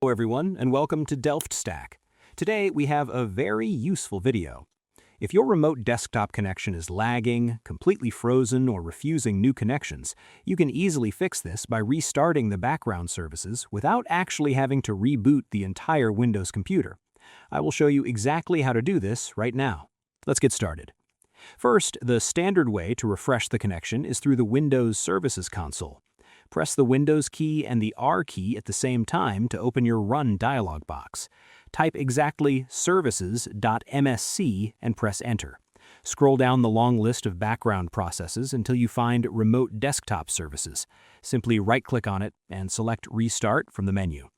Hello everyone, and welcome to Delft Stack. Today we have a very useful video. If your remote desktop connection is lagging, completely frozen, or refusing new connections, you can easily fix this by restarting the background services without actually having to reboot the entire Windows computer. I will show you exactly how to do this right now. Let's get started. First, the standard way to refresh the connection is through the Windows Services console. Press the Windows key and the R key at the same time to open your Run dialog box. Type exactly services.msc and press Enter. Scroll down the long list of background processes until you find Remote Desktop Services. Simply right-click on it and select Restart from the menu.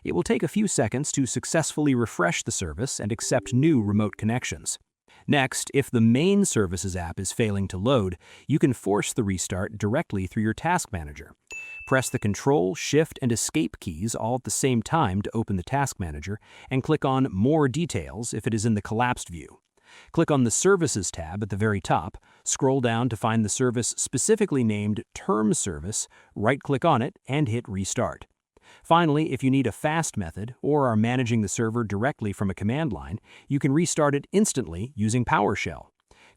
It will take a few seconds to successfully refresh the service and accept new remote connections. Next, if the main Services app is failing to load, you can force the restart directly through your Task Manager. Press the Control, Shift, and Escape keys all at the same time to open the Task Manager, and click on More Details if it is in the collapsed view. Click on the Services tab at the very top, scroll down to find the service specifically named TermService, right-click on it, and hit Restart. Finally, if you need a fast method or are managing the server directly from a command line, you can restart it instantly using PowerShell.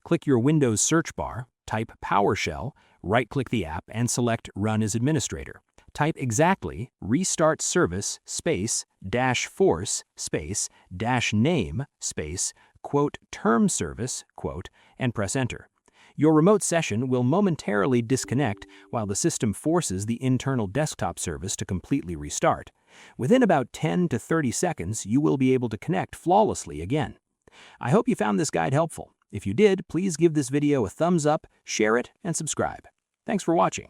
Click your Windows search bar, type PowerShell, right-click the app, and select Run as Administrator. Type exactly restart service space dash force space dash name space quote term service quote and press Enter. Your remote session will momentarily disconnect while the system forces the internal desktop service to completely restart. Within about 10 to 30 seconds, you will be able to connect flawlessly again. I hope you found this guide helpful. If you did, please give this video a thumbs up, share it, and subscribe. Thanks for watching.